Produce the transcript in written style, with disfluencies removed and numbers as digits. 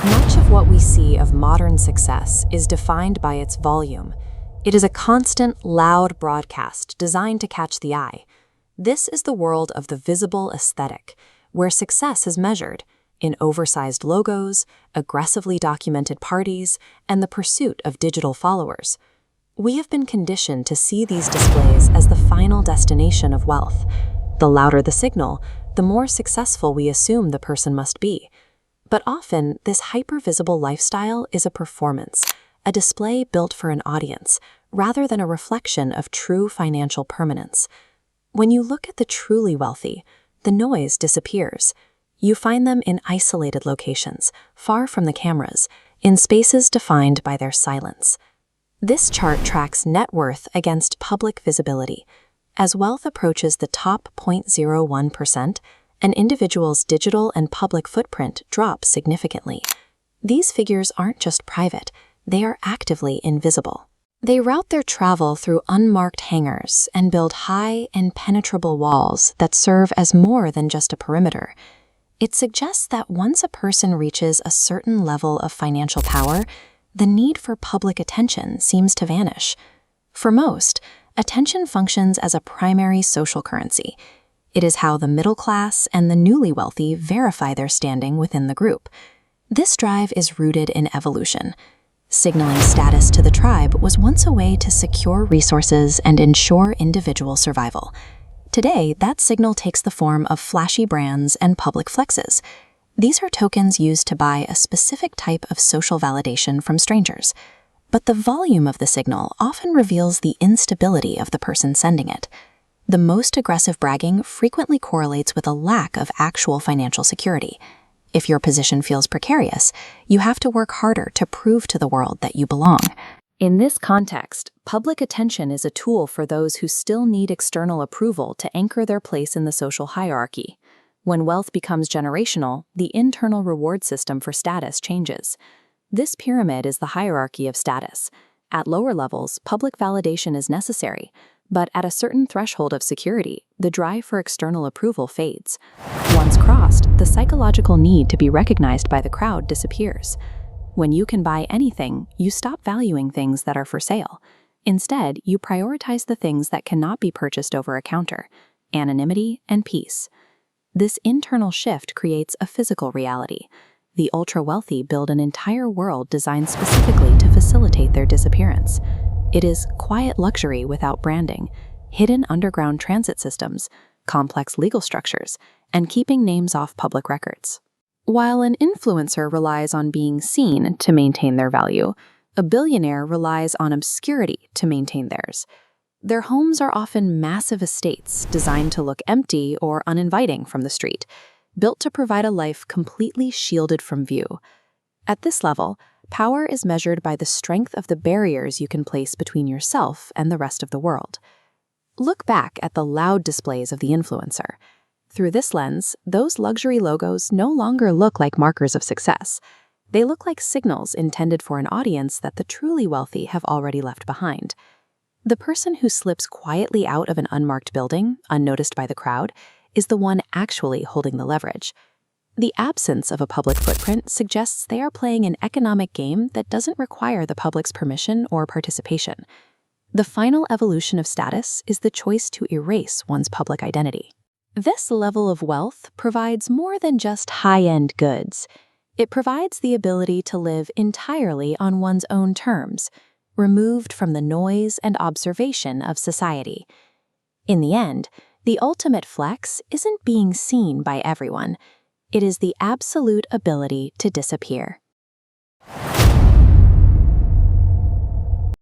Much of what we see of modern success is defined by its volume. It is a constant, loud broadcast designed to catch the eye. This is the world of the visible aesthetic, where success is measured in oversized logos, aggressively documented parties, and the pursuit of digital followers. We have been conditioned to see these displays as the final destination of wealth. The louder the signal, the more successful we assume the person must be. But often, this hyper-visible lifestyle is a performance, a display built for an audience, rather than a reflection of true financial permanence. When you look at the truly wealthy, the noise disappears. You find them in isolated locations, far from the cameras, in spaces defined by their silence. This chart tracks net worth against public visibility. As wealth approaches the top 0.01%, an individual's digital and public footprint drops significantly. These figures aren't just private, they are actively invisible. They route their travel through unmarked hangars and build high, impenetrable walls that serve as more than just a perimeter. It suggests that once a person reaches a certain level of financial power, the need for public attention seems to vanish. For most, attention functions as a primary social currency. It is how the middle class and the newly wealthy verify their standing within the group. This drive is rooted in evolution. Signaling status to the tribe was once a way to secure resources and ensure individual survival. Today, that signal takes the form of flashy brands and public flexes. These are tokens used to buy a specific type of social validation from strangers. But the volume of the signal often reveals the instability of the person sending it. The most aggressive bragging frequently correlates with a lack of actual financial security. If your position feels precarious, you have to work harder to prove to the world that you belong. In this context, public attention is a tool for those who still need external approval to anchor their place in the social hierarchy. When wealth becomes generational, the internal reward system for status changes. This pyramid is the hierarchy of status. At lower levels, public validation is necessary, but at a certain threshold of security, the drive for external approval fades. Once crossed, the psychological need to be recognized by the crowd disappears. When you can buy anything, you stop valuing things that are for sale. Instead, you prioritize the things that cannot be purchased over a counter: anonymity and peace. This internal shift creates a physical reality. The ultra-wealthy build an entire world designed specifically to facilitate their disappearance. It is quiet luxury without branding, hidden underground transit systems, complex legal structures, and keeping names off public records. While an influencer relies on being seen to maintain their value, a billionaire relies on obscurity to maintain theirs. Their homes are often massive estates designed to look empty or uninviting from the street, built to provide a life completely shielded from view. At this level, power is measured by the strength of the barriers you can place between yourself and the rest of the world. Look back at the loud displays of the influencer. Through this lens, those luxury logos no longer look like markers of success. They look like signals intended for an audience that the truly wealthy have already left behind. The person who slips quietly out of an unmarked building, unnoticed by the crowd, is the one actually holding the leverage. The absence of a public footprint suggests they are playing an economic game that doesn't require the public's permission or participation. The final evolution of status is the choice to erase one's public identity. This level of wealth provides more than just high-end goods. It provides the ability to live entirely on one's own terms, removed from the noise and observation of society. In the end, the ultimate flex isn't being seen by everyone. It is the absolute ability to disappear.